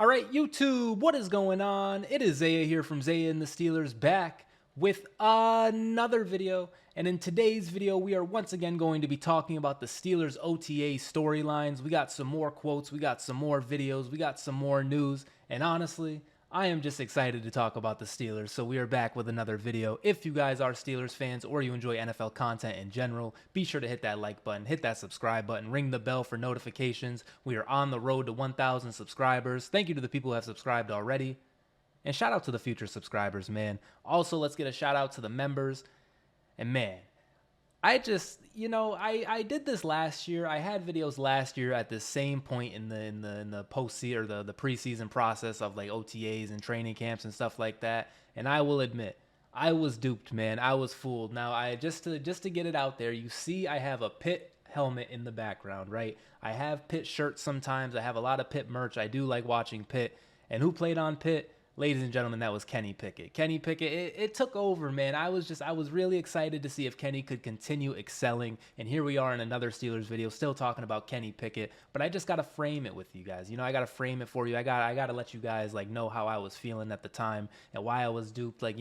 All right, YouTube, what is going on? It is Zaya here from Zaya&TheSteelers back with another video. And in today's video, we are once again going to be talking about the Steelers OTA storylines. We got some more quotes, we got some more videos, we got some more news. And honestly, I am just excited to talk about the Steelers, so we are back with another video. If you guys are Steelers fans or you enjoy NFL content in general, be sure to hit that like button, hit that subscribe button, ring the bell for notifications. We are on the road to 1,000 subscribers. Thank you to the people who have subscribed already. And shout out to the future subscribers, man. Also, let's get a shout out to the members. And man, I just, I did this last year. I had videos last year at the same point in the postseason or the preseason process of like OTAs and training camps and stuff like that. And I will admit, I was duped, man. I was fooled. Now, I just to get it out there, you see, I have a Pitt helmet in the background, right? I have Pitt shirts sometimes. I have a lot of Pitt merch. I do like watching Pitt. And who played on Pitt? Ladies and gentlemen, that was Kenny Pickett. Kenny Pickett, it took over, man. I was really excited to see if Kenny could continue excelling. And here we are in another Steelers video, still talking about Kenny Pickett. But I just got to frame it with you guys. I got to frame it for you. I got to let you guys, like, know how I was feeling at the time and why I was duped. Like,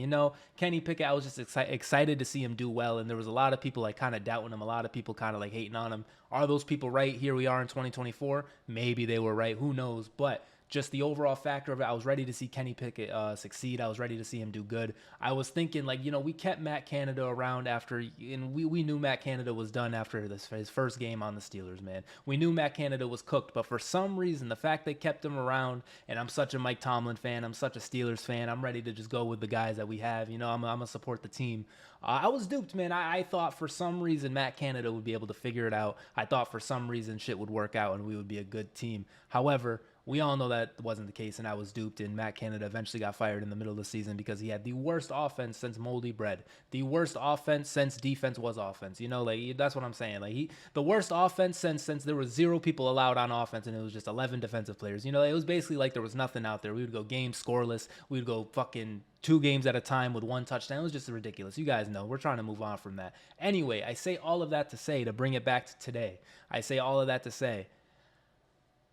Kenny Pickett, I was just excited to see him do well. And there was a lot of people, like, kind of doubting him. A lot of people kind of, like, hating on him. Are those people right? Here we are in 2024. Maybe they were right. Who knows? But just the overall factor of it, I was ready to see Kenny Pickett succeed. I was ready to see him do good. I was thinking, like, we kept Matt Canada around after, and we knew Matt Canada was done after his first game on the Steelers, man. We knew Matt Canada was cooked, but for some reason, the fact they kept him around, and I'm such a Mike Tomlin fan, I'm such a Steelers fan, I'm ready to just go with the guys that we have. I'm going to support the team. I was duped, man. I thought for some reason Matt Canada would be able to figure it out. I thought for some reason shit would work out and we would be a good team. However, we all know that wasn't the case, and I was duped, and Matt Canada eventually got fired in the middle of the season because he had the worst offense since moldy bread. The worst offense since defense was offense. That's what I'm saying. Like, the worst offense since there was 0 people allowed on offense, and it was just 11 defensive players. It was basically like there was nothing out there. We would go games scoreless. We would go fucking 2 games at a time with 1 touchdown. It was just ridiculous. You guys know. We're trying to move on from that. Anyway, I say all of that to bring it back to today. I say all of that to say,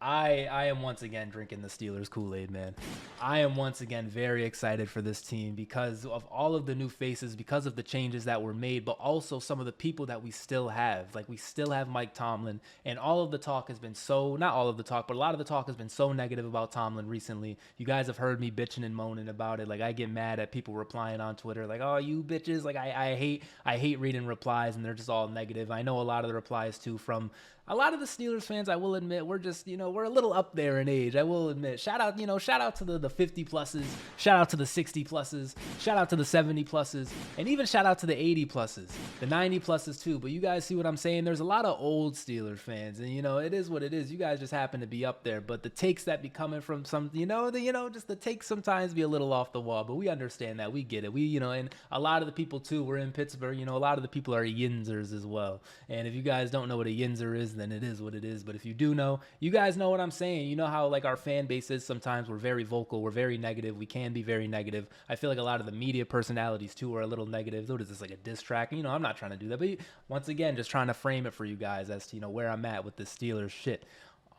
I am once again drinking the Steelers Kool-Aid, man. I am once again very excited for this team because of all of the new faces, because of the changes that were made, but also some of the people that we still have. Like, we still have Mike Tomlin, and all of the talk has been not all of the talk, but a lot of the talk has been so negative about Tomlin recently. You guys have heard me bitching and moaning about it. Like, I get mad at people replying on Twitter, like, oh, you bitches. Like, I hate reading replies, and they're just all negative. I know a lot of the replies, too, from a lot of the Steelers fans, I will admit, we're just, we're a little up there in age. I will admit. Shout out to the 50 pluses, shout out to the 60 pluses, shout out to the 70 pluses, and even shout out to the 80 pluses, the 90 pluses too. But you guys see what I'm saying? There's a lot of old Steelers fans, and it is what it is. You guys just happen to be up there, but the takes that be coming from some, just the takes sometimes be a little off the wall. But we understand that, we get it. We, and a lot of the people too, we're in Pittsburgh. A lot of the people are Yinzers as well. And if you guys don't know what a Yinzer is, then it is what it is. But if you do know, you guys know what I'm saying. You know how, like, our fan base is sometimes. We're very vocal. We're very negative. We can be very negative. I feel like a lot of the media personalities, too, are a little negative. What is this, like a diss track? I'm not trying to do that. But once again, just trying to frame it for you guys as to, where I'm at with this Steelers shit.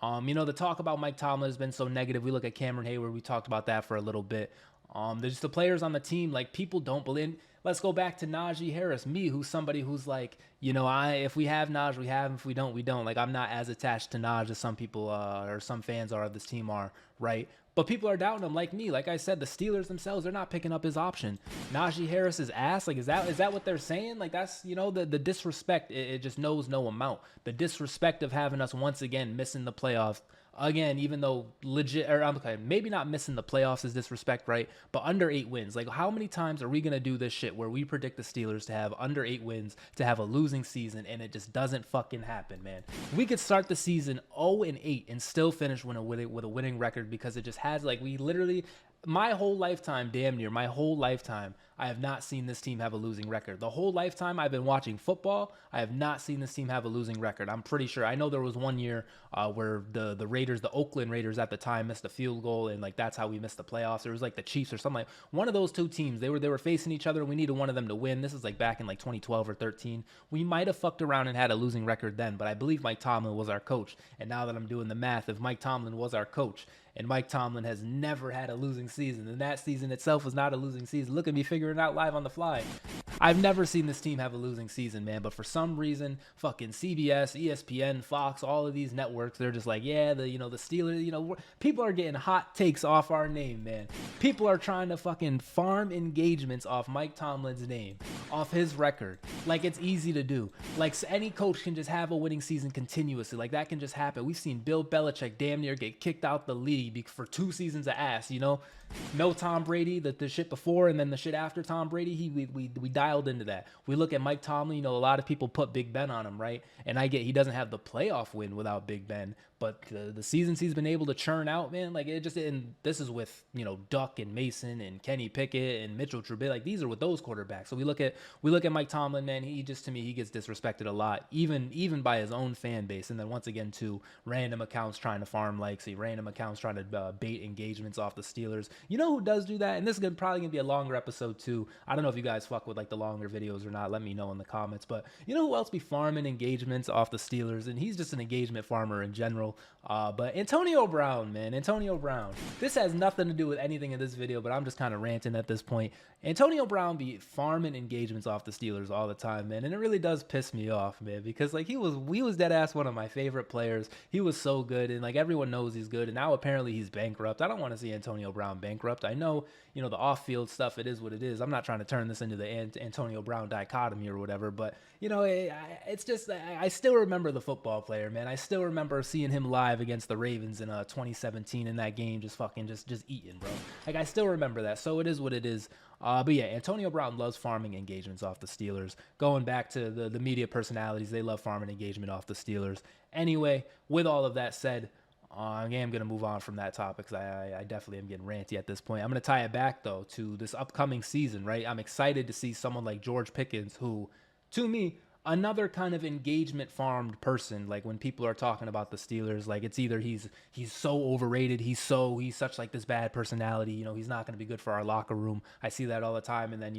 The talk about Mike Tomlin has been so negative. We look at Cameron Hayward. We talked about that for a little bit. There's just the players on the team, like, people don't believe. Let's go back to Najee Harris, me, who's somebody who's like, if we have Naj, we have him. If we don't, we don't. Like, I'm not as attached to Naj as some people or some fans are of this team are, right? But people are doubting him, like me. Like I said, the Steelers themselves, they're not picking up his option. Najee Harris is ass. Like, is that what they're saying? Like, that's, the disrespect, it just knows no amount. The disrespect of having us once again missing the playoffs. Again, even though maybe not missing the playoffs is disrespect, right? But under 8 wins. Like, how many times are we going to do this shit where we predict the Steelers to have under 8 wins, to have a losing season, and it just doesn't fucking happen, man? We could start the season 0-8 and still finish with a winning record because it just has, like, we literally, my whole lifetime, damn near, my whole lifetime, I have not seen this team have a losing record. The whole lifetime I've been watching football, I have not seen this team have a losing record. I'm pretty sure. I know there was one year where the Raiders, the Oakland Raiders at the time, missed a field goal, and like that's how we missed the playoffs. It was like the Chiefs or something. Like one of those two teams, they were facing each other, and we needed one of them to win. This is like back in like 2012 or 13. We might have fucked around and had a losing record then, but I believe Mike Tomlin was our coach. And now that I'm doing the math, if Mike Tomlin was our coach, And Mike Tomlin has never had a losing season. And that season itself was not a losing season. Look at me figuring it out live on the fly. I've never seen this team have a losing season, man. But for some reason, fucking CBS, ESPN, Fox, all of these networks, they're just like, yeah, the Steelers, people are getting hot takes off our name, man. People are trying to fucking farm engagements off Mike Tomlin's name, off his record. Like, it's easy to do. Like, any coach can just have a winning season continuously. Like, that can just happen. We've seen Bill Belichick damn near get kicked out the league for 2 seasons of ass, No Tom Brady, the shit before and then the shit after Tom Brady, we dialed into that. We look at Mike Tomlin, a lot of people put Big Ben on him, right? And I get he doesn't have the playoff win without Big Ben, but the seasons he's been able to churn out, man, like it just, and this is with, Duck and Mason and Kenny Pickett and Mitchell Trubisky, like these are with those quarterbacks. So we look at Mike Tomlin, man, to me, he gets disrespected a lot, even by his own fan base. And then once again, too, random accounts trying to farm likes, random accounts trying to bait engagements off the Steelers. You know who does do that? And this is probably going to be a longer episode too. I don't know if you guys fuck with like the longer videos or not. Let me know in the comments. But you know who else be farming engagements off the Steelers? And he's just an engagement farmer in general. But Antonio Brown, man. Antonio Brown. This has nothing to do with anything in this video, but I'm just kind of ranting at this point. Antonio Brown be farming engagements off the Steelers all the time, man. And it really does piss me off, man. Because like he was dead ass one of my favorite players. He was so good. And like everyone knows he's good. And now apparently he's bankrupt. I don't want to see Antonio Brown bankrupt. I know, the off-field stuff, it is what it is. I'm not trying to turn this into the Antonio Brown dichotomy or whatever, but, it's just, I still remember the football player, man. I still remember seeing him live against the Ravens in 2017 in that game, just fucking just eating, bro. Like, I still remember that, so it is what it is. But yeah, Antonio Brown loves farming engagements off the Steelers. Going back to the media personalities, they love farming engagement off the Steelers. Anyway, with all of that said, I am going to move on from that topic because I definitely am getting ranty at this point. I'm going to tie it back, though, to this upcoming season, right? I'm excited to see someone like George Pickens, who, to me, another kind of engagement farmed person. Like when people are talking about the Steelers, like it's either he's so overrated, he's such like this bad personality, he's not going to be good for our locker room. I see that all the time. And then,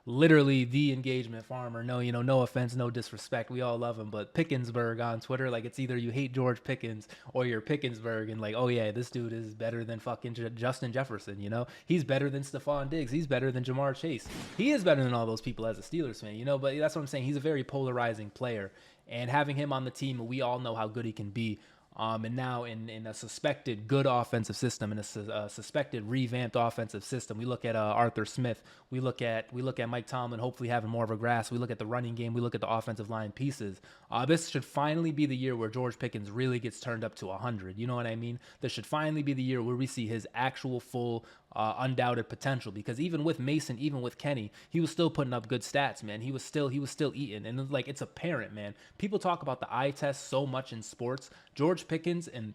literally the engagement farmer, no offense, no disrespect, we all love him, but Pickensburg on Twitter, like it's either you hate George Pickens or you're Pickensburg, and like, oh yeah, this dude is better than fucking Justin Jefferson, he's better than Stephon Diggs, he's better than Jamar Chase, he is better than all those people as a Steelers fan, but that's what I'm saying. He's a very polarizing player, and having him on the team, we all know how good he can be. And now in a suspected good offensive system, in a suspected revamped offensive system, we look at Arthur Smith, we look at Mike Tomlin hopefully having more of a grasp, we look at the running game, we look at the offensive line pieces. This should finally be the year where George Pickens really gets turned up to 100. You know what I mean? This should finally be the year where we see his actual full undoubted potential, because even with Mason, even with Kenny, he was still putting up good stats, man. He was still eating, and like it's apparent, man. People talk about the eye test so much in sports. George Pickens and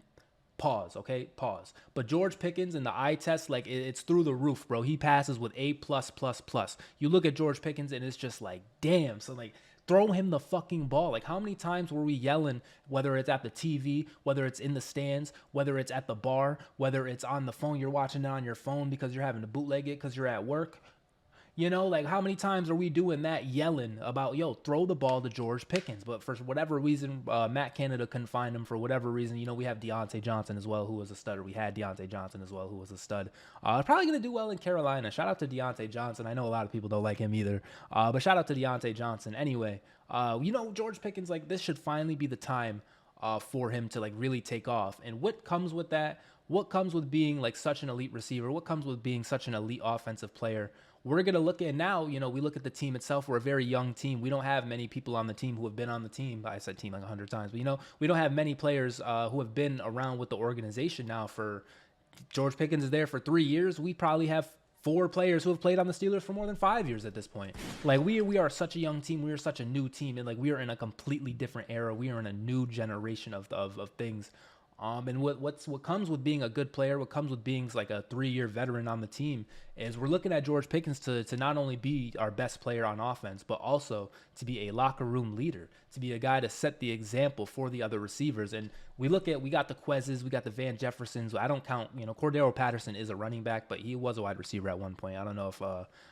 pause, okay, pause. But George Pickens and the eye test, like it's through the roof, bro. He passes with A+++. You look at George Pickens and it's just like, damn. So like, throw him the fucking ball. Like, how many times were we yelling, whether it's at the TV, whether it's in the stands, whether it's at the bar, whether it's on the phone, you're watching it on your phone because you're having to bootleg it because you're at work? Like how many times are we doing that, yelling about, throw the ball to George Pickens? But for whatever reason, Matt Canada couldn't find him for whatever reason. We have Deontay Johnson as well, who was a stud. We had Deontay Johnson as well, who was a stud. Probably going to do well in Carolina. Shout out to Deontay Johnson. I know a lot of people don't like him either. But shout out to Deontay Johnson. Anyway, George Pickens, like this should finally be the time for him to like really take off. And what comes with that? What comes with being like such an elite receiver? What comes with being such an elite offensive player? We're going to look at now, we look at the team itself. We're a very young team. We don't have many people on the team who have been on the team. I said team like 100 times, but we don't have many players who have been around with the organization now for, George Pickens is there for 3 years. We probably have 4 players who have played on the Steelers for more than 5 years at this point. Like we are such a young team. We are such a new team. And like, we are in a completely different era. We are in a new generation of things. And what comes with being a good player, what comes with being like a 3-year veteran on the team, is we're looking at George Pickens to not only be our best player on offense, but also to be a locker room leader, to be a guy to set the example for the other receivers. And we got the Quezes, we got the Van Jeffersons. I don't count, Cordero Patterson is a running back, but he was a wide receiver at one point. I don't know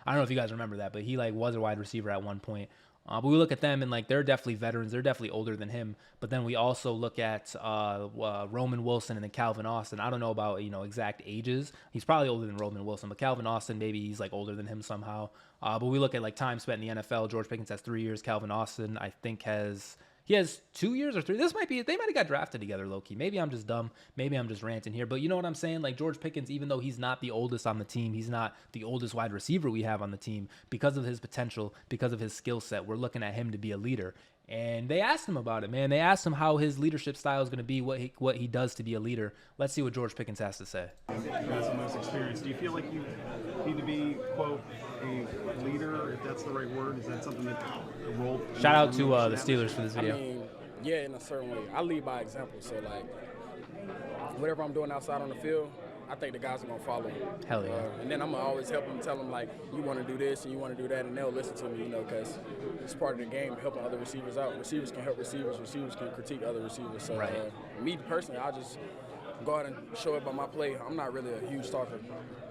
if you guys remember that, but he like was a wide receiver at one point. But we look at them and like they're definitely veterans. They're definitely older than him. But then we also look at Roman Wilson and then Calvin Austin. I don't know about exact ages. He's probably older than Roman Wilson, but Calvin Austin maybe he's like older than him somehow. But we look at like time spent in the NFL. George Pickens has 3 years. Calvin Austin I think has 2 years or 3. They might have got drafted together, low-key. Maybe I'm just dumb. Maybe I'm just ranting here. But you know what I'm saying? Like George Pickens, even though he's not the oldest on the team, he's not the oldest wide receiver we have on the team, because of his potential, because of his skill set, we're looking at him to be a leader. And they asked him about it, man. They asked him how his leadership style is going to be, what he does to be a leader. Let's see what George Pickens has to say. You guys the most experience. Do you feel like you need to be, quote, a leader, if that's the right word? Is that something that the role? Shout out to the Steelers for this video. I mean, yeah, in a certain way. I lead by example. So, like, whatever I'm doing outside on the field, I think the guys are going to follow me. Hell yeah. And then I'm going to always help them, tell them, like, you want to do this and you want to do that, and they'll listen to me, because it's part of the game, helping other receivers out. Receivers can help receivers. Receivers can critique other receivers. So, right. Me personally, I just go out and show it by my play. I'm not really a huge talker,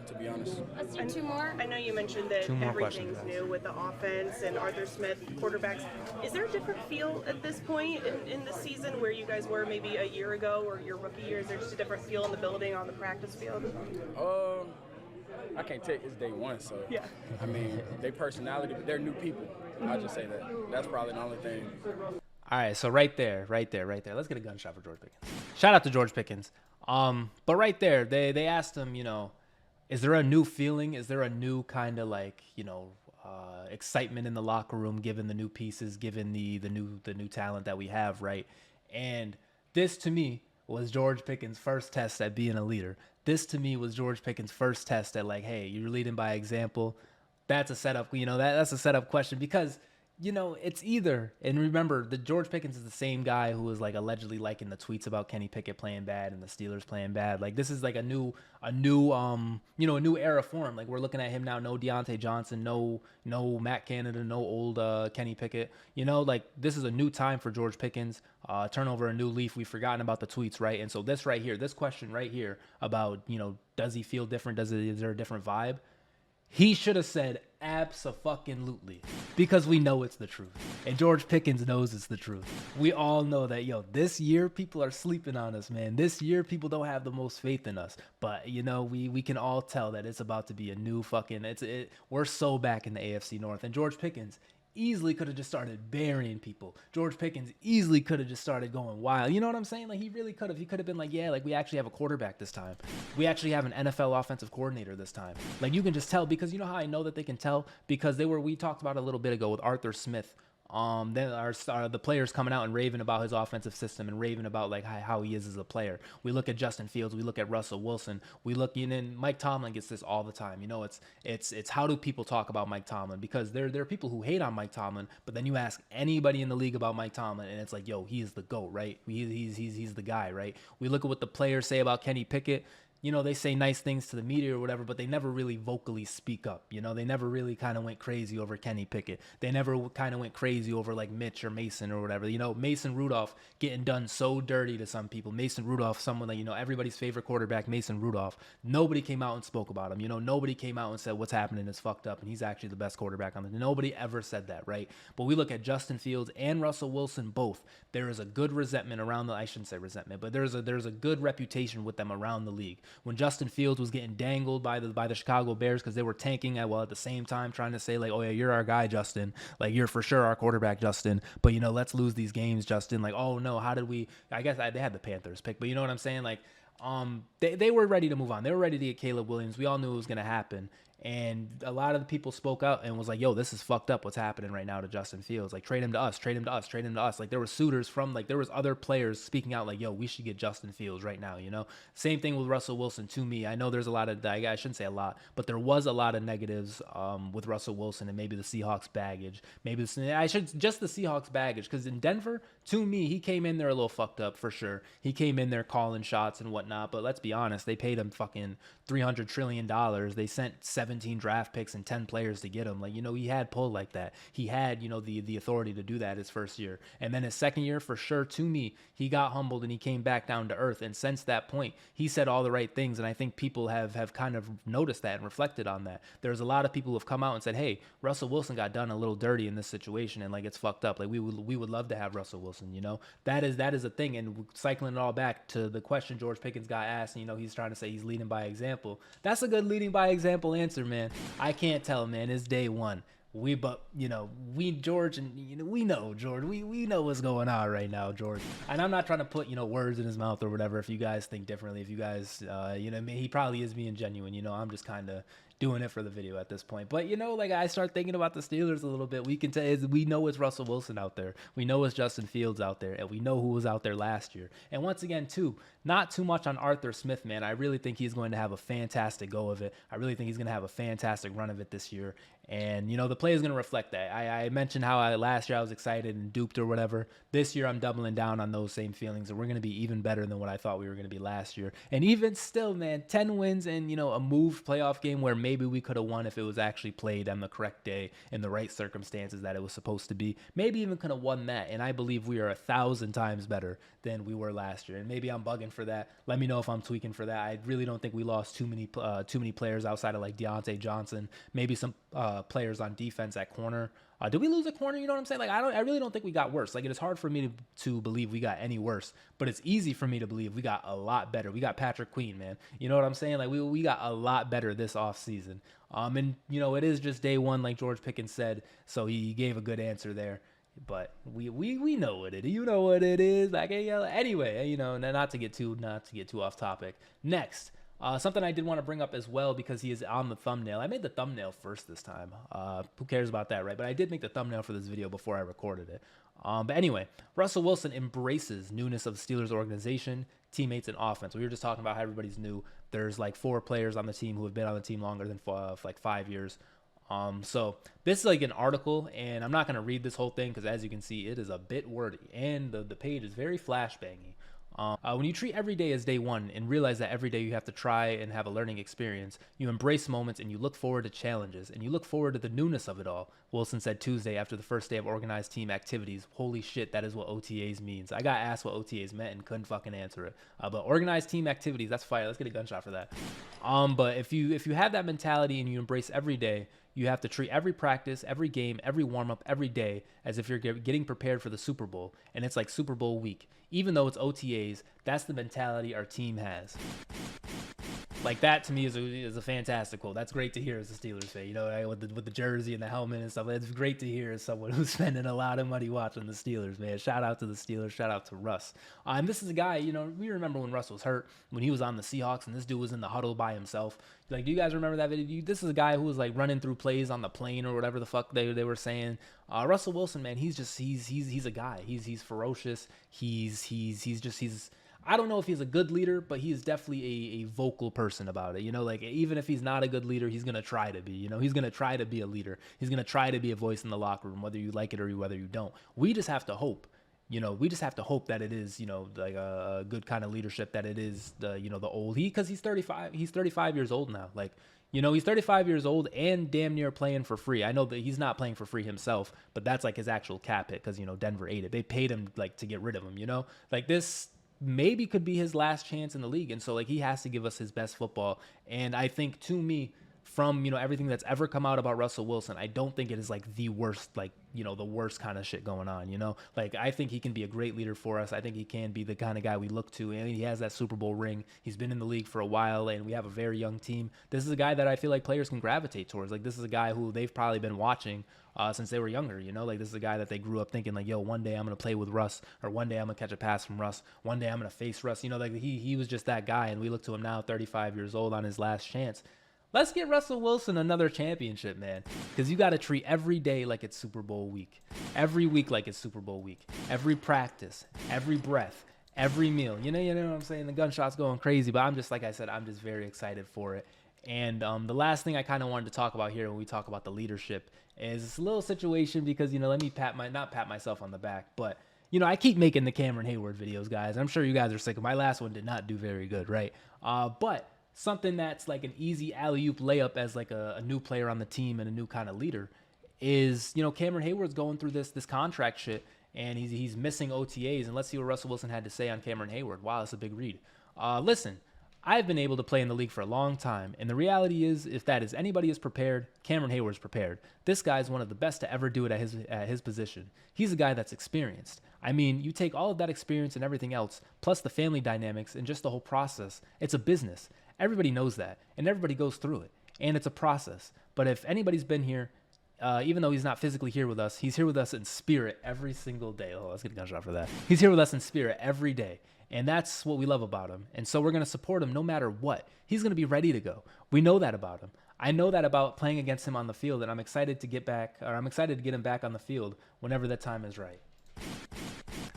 to be honest. Let's do 2 more. I know you mentioned that everything's new with the offense and Arthur Smith quarterbacks. Is there a different feel at this point in the season where you guys were maybe a year ago or your rookie year? Is there just a different feel in the building, on the practice field? I can't take it's day one, so yeah. I mean, their personality, they're new people. I'll just say that. That's probably the only thing. All right, so right there. Let's get a gunshot for George Pickens. Shout out to George Pickens. But right there, they asked him, is there a new feeling? Is there a new kind of like, excitement in the locker room, given the new pieces, given the new talent that we have, right? And this to me was George Pickens' first test at being a leader. This to me was George Pickens' first test at like, hey, you're leading by example. That's a setup, that's a setup question, because it's either, and remember, the George Pickens is the same guy who was like allegedly liking the tweets about Kenny Pickett playing bad and the Steelers playing bad. Like this is like a new era for him. Like we're looking at him now. No Deontay Johnson, no Matt Canada, no old Kenny Pickett. Like this is a new time for George Pickens. Turn over a new leaf. We've forgotten about the tweets, right? And so this right here, this question right here about does he feel different? Is there a different vibe? He should have said abso-fucking-lutely, because we know it's the truth. And George Pickens knows it's the truth. We all know that, this year people are sleeping on us, man. This year people don't have the most faith in us. But, we can all tell that it's about to be a new fucking, we're so back in the AFC North. And George Pickens easily could have just started burying people. George Pickens easily could have just started going wild. You know what I'm saying? Like he really could have. He could have been like, yeah, like we actually have a quarterback this time. We actually have an NFL offensive coordinator this time. Like you can just tell, because you know how I know that they can tell? Because we talked about it a little bit ago with Arthur Smith. Then the players coming out and raving about his offensive system and raving about like how he is as a player. We look at Justin Fields, we look at Russell Wilson, we look, and Mike Tomlin gets this all the time. It's how do people talk about Mike Tomlin? Because there are people who hate on Mike Tomlin, but then you ask anybody in the league about Mike Tomlin, and it's like, yo, he is the GOAT, right? He's the guy, right? We look at what the players say about Kenny Pickett. They say nice things to the media or whatever, but they never really vocally speak up. They never really kind of went crazy over Kenny Pickett. They never kind of went crazy over like Mitch or Mason or whatever. Mason Rudolph getting done so dirty to some people. Mason Rudolph, someone that, everybody's favorite quarterback, Mason Rudolph. Nobody came out and spoke about him. Nobody came out and said what's happening is fucked up and he's actually the best quarterback on the. Nobody ever said that, right? But we look at Justin Fields and Russell Wilson both. There is a good resentment around I shouldn't say resentment, but there's a good reputation with them around the league. When Justin Fields was getting dangled by the Chicago Bears because they were tanking at the same time trying to say like, oh yeah, you're our guy, Justin. Like you're for sure our quarterback, Justin. But let's lose these games, Justin. Like, oh no, how did we? I guess they had the Panthers pick, but you know what I'm saying? Like, they were ready to move on. They were ready to get Caleb Williams. We all knew it was gonna happen. And a lot of the people spoke out and was like, yo, this is fucked up what's happening right now to Justin Fields. Like, trade him to us, trade him to us, trade him to us. Like, there were suitors from, there was other players speaking out like, yo, we should get Justin Fields right now, Same thing with Russell Wilson to me. I know there's a lot of, I shouldn't say a lot, but there was a lot of negatives with Russell Wilson and maybe the Seahawks baggage. Just the Seahawks baggage, because in Denver, to me, he came in there a little fucked up for sure. He came in there calling shots and whatnot, but let's be honest, they paid him fucking $300 trillion. They sent 7 17 draft picks and 10 players to get him. Like, you know, he had pull like that. He had, you know, the authority to do that his first year. And then his second year, for sure, to me, he got humbled and he came back down to earth. And since that point, he said all the right things. And I think people have kind of noticed that and reflected on that. There's a lot of people who have come out and said, hey, Russell Wilson got done a little dirty in this situation, and like it's fucked up. Like we would love to have Russell Wilson, you know. That is a thing. And cycling it all back to the question George Pickens got asked, and, you know, he's trying to say he's leading by example. That's a good leading by example answer, man. I can't tell, man. It's day one. George, and, you know, we know George. We know what's going on right now, George. And I'm not trying to put, you know, words in his mouth or whatever. If you guys think differently, if you guys, you know, I mean, he probably is being genuine. You know, I'm just kind of doing it for the video at this point. But, you know, like, I start thinking about the Steelers a little bit. We can tell, we know it's Russell Wilson out there. We know it's Justin Fields out there, and we know who was out there last year. And once again, too, not too much on Arthur Smith, man. I really think he's going to have a fantastic go of it. I really think he's going to have a fantastic run of it this year. And, you know, the play is going to reflect that. I mentioned how last year I was excited and duped or whatever. This year I'm doubling down on those same feelings, and we're going to be even better than what I thought we were going to be last year. And even still, man, 10 wins and, you know, a moved playoff game where maybe we could have won if it was actually played on the correct day in the right circumstances that it was supposed to be. Maybe even could have won that. And I believe we are 1,000 times better than we were last year. And maybe I'm bugging for that. Let me know if I'm tweaking for that. I really don't think we lost too many players outside of like Deontay Johnson, maybe some players on defense at corner. Did we lose a corner? You know what I'm saying? Like, I really don't think we got worse. Like, it is hard for me to believe we got any worse, but it's easy for me to believe we got a lot better. We got Patrick Queen, man. You know what I'm saying? Like, we got a lot better this offseason. And, you know, it is just day one, like George Pickens said, so he gave a good answer there. But we know what it is. You know what it is. Like, anyway, you know, not to get too off topic. Next. Something I did want to bring up as well, because he is on the thumbnail. I made the thumbnail first this time. Who cares about that, right? But I did make the thumbnail for this video before I recorded it. But anyway, Russell Wilson embraces newness of the Steelers organization, teammates, and offense. We were just talking about how everybody's new. There's like 4 players on the team who have been on the team longer than like 5 years. So this is like an article, and I'm not going to read this whole thing because, as you can see, it is a bit wordy, and the page is very flashbangy. When you treat every day as day one and realize that every day you have to try and have a learning experience, you embrace moments and you look forward to challenges and you look forward to the newness of it all, Wilson said Tuesday after the first day of organized team activities. Holy shit, that is what OTAs means. I got asked what OTAs meant and couldn't fucking answer it. But organized team activities, that's fire. Let's get a gunshot for that. But if you have that mentality and you embrace every day, you have to treat every practice, every game, every warm-up, every day as if you're getting prepared for the Super Bowl, and it's like Super Bowl week. Even though it's OTAs, that's the mentality our team has. Like, that to me is a fantastic quote. That's great to hear as a Steelers fan, you know, with the jersey and the helmet and stuff. It's great to hear as someone who's spending a lot of money watching the Steelers, man. Shout out to the Steelers. Shout out to Russ. And this is a guy, you know, we remember when Russ was hurt, when he was on the Seahawks, and this dude was in the huddle by himself. Like, do you guys remember that video? This is a guy who was like running through plays on the plane or whatever the fuck they were saying. Russell Wilson, man, he's a guy. He's ferocious. He's I don't know if he's a good leader, but he is definitely a vocal person about it. You know, like, even if he's not a good leader, he's going to try to be. You know, he's going to try to be a leader. He's going to try to be a voice in the locker room, whether you like it or whether you don't. We just have to hope. You know, we just have to hope that it is, you know, like a good kind of leadership, that it is the, you know, the old, because he's 35 years old now. Like, you know, he's 35 years old and damn near playing for free. I know that he's not playing for free himself, but that's like his actual cap hit, because, you know, Denver ate it. They paid him like to get rid of him, you know, like this maybe could be his last chance in the league. And so, like, he has to give us his best football. And I think, to me, from, you know, everything that's ever come out about Russell Wilson, I don't think it is like the worst, like, you know, the worst kind of shit going on, you know? Like, I think he can be a great leader for us. I think he can be the kind of guy we look to. And he has that Super Bowl ring. He's been in the league for a while, and we have a very young team. This is a guy that I feel like players can gravitate towards. Like, this is a guy who they've probably been watching since they were younger, you know? Like, this is a guy that they grew up thinking, like, yo, one day I'm going to play with Russ, or one day I'm going to catch a pass from Russ, one day I'm going to face Russ. You know, like, he was just that guy, and we look to him now, 35 years old, on his last chance. Let's get Russell Wilson another championship, man, because you got to treat every day like it's Super Bowl week, every week like it's Super Bowl week, every practice, every breath, every meal. You know what I'm saying? The gunshot's going crazy, but I'm just, like I said, I'm just very excited for it. And the last thing I kind of wanted to talk about here when we talk about the leadership is this little situation, because, you know, let me not pat myself on the back, but, you know, I keep making the Cameron Hayward videos, guys. I'm sure you guys are sick of my last one. Did not do very good, right? But something that's like an easy alley-oop layup as like a new player on the team and a new kind of leader is, you know, Cameron Hayward's going through this contract shit, and he's missing OTAs. And let's see what Russell Wilson had to say on Cameron Hayward. Wow, that's a big read. Listen, I've been able to play in the league for a long time, and the reality is, if that is anybody is prepared, Cameron Hayward's prepared. This guy's one of the best to ever do it at his position. He's a guy that's experienced. I mean, you take all of that experience and everything else, plus the family dynamics and just the whole process. It's a business. Everybody knows that, and everybody goes through it, and it's a process. But if anybody's been here, even though he's not physically here with us, he's here with us in spirit every single day. Oh, let's get a gunshot for that. He's here with us in spirit every day. And that's what we love about him. And so we're going to support him no matter what. He's going to be ready to go. We know that about him. I know that about playing against him on the field, and I'm excited to get him back on the field whenever the time is right.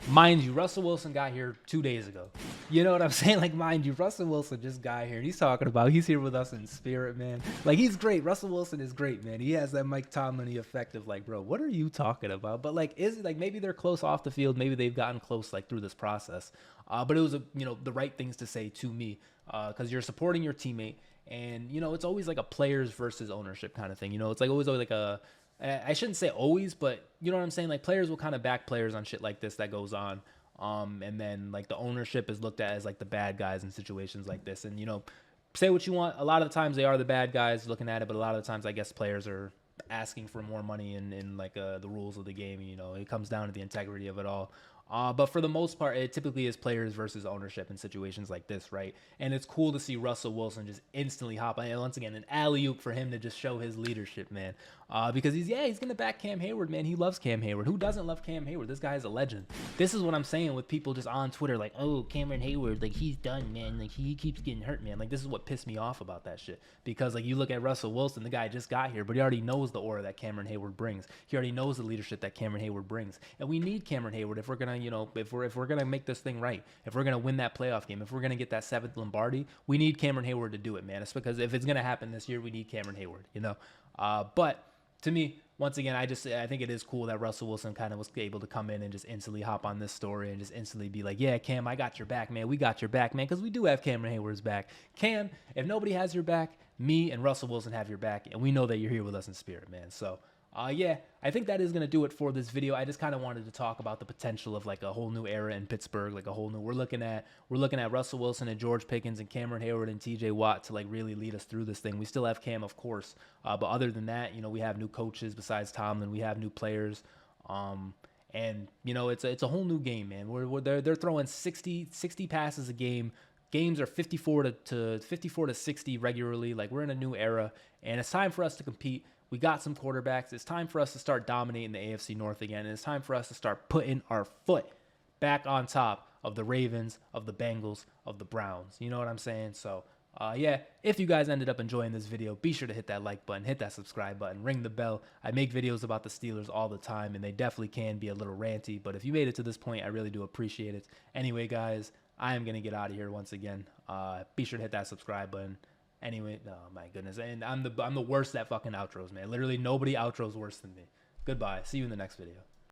Mind you, Russell Wilson got here 2 days ago. You know what I'm saying? Like, mind you, Russell Wilson just got here, and he's talking about he's here with us in spirit, man. Like, he's great. Russell Wilson is great, man. He has that Mike Tomlin effect of like, bro, what are you talking about? But like, is it like maybe they're close off the field? Maybe they've gotten close like through this process. But it was the right things to say to me, because you're supporting your teammate, and you know it's always like a players versus ownership kind of thing. You know, it's like always like a, I shouldn't say always, but you know what I'm saying? Like, players will kind of back players on shit like this that goes on. And then like the ownership is looked at as like the bad guys in situations like this. And, you know, say what you want. A lot of the times they are the bad guys looking at it, but a lot of the times I guess players are asking for more money in like the rules of the game. You know, it comes down to the integrity of it all. But for the most part, it typically is players versus ownership in situations like this, right? And it's cool to see Russell Wilson just instantly hop on. And once again, an alley-oop for him to just show his leadership, man. Because he's going to back Cam Hayward, man. He loves Cam Hayward. Who doesn't love Cam Hayward? This guy is a legend. This is what I'm saying with people just on Twitter, like, oh, Cameron Hayward, like, he's done, man. Like, he keeps getting hurt, man. Like, this is what pissed me off about that shit. Because, like, you look at Russell Wilson, the guy just got here, but he already knows the aura that Cameron Hayward brings. He already knows the leadership that Cameron Hayward brings. And we need Cameron Hayward if we're going to, you know, if we're going to make this thing right, if we're going to win that playoff game, if we're going to get that 7th Lombardi, we need Cameron Hayward to do it, man. It's because if it's going to happen this year, we need Cameron Hayward, you know. But to me, once again, I think it is cool that Russell Wilson kind of was able to come in and just instantly hop on this story and just instantly be like, yeah, Cam, I got your back, man. We got your back, man, because we do have Cameron Hayward's back. Cam, if nobody has your back, me and Russell Wilson have your back, and we know that you're here with us in spirit, man. So, yeah, I think that is going to do it for this video. I just kind of wanted to talk about the potential of like a whole new era in Pittsburgh, like a whole new, we're looking at Russell Wilson and George Pickens and Cameron Hayward and TJ Watt to like really lead us through this thing. We still have Cam, of course, but other than that, you know, we have new coaches besides Tomlin. We have new players, and you know, it's a whole new game, man. They're throwing 60 passes a game. Games are 54 to 60 regularly. Like, we're in a new era, and it's time for us to compete. We got some quarterbacks. It's time for us to start dominating the AFC North again. And it's time for us to start putting our foot back on top of the Ravens, of the Bengals, of the Browns. You know what I'm saying? So, yeah, if you guys ended up enjoying this video, be sure to hit that like button, hit that subscribe button, ring the bell. I make videos about the Steelers all the time, and they definitely can be a little ranty. But if you made it to this point, I really do appreciate it. Anyway, guys, I am going to get out of here once again. Be sure to hit that subscribe button. Anyway, oh my goodness, and I'm the worst at fucking outros, man. Literally nobody outros worse than me. Goodbye. See you in the next video.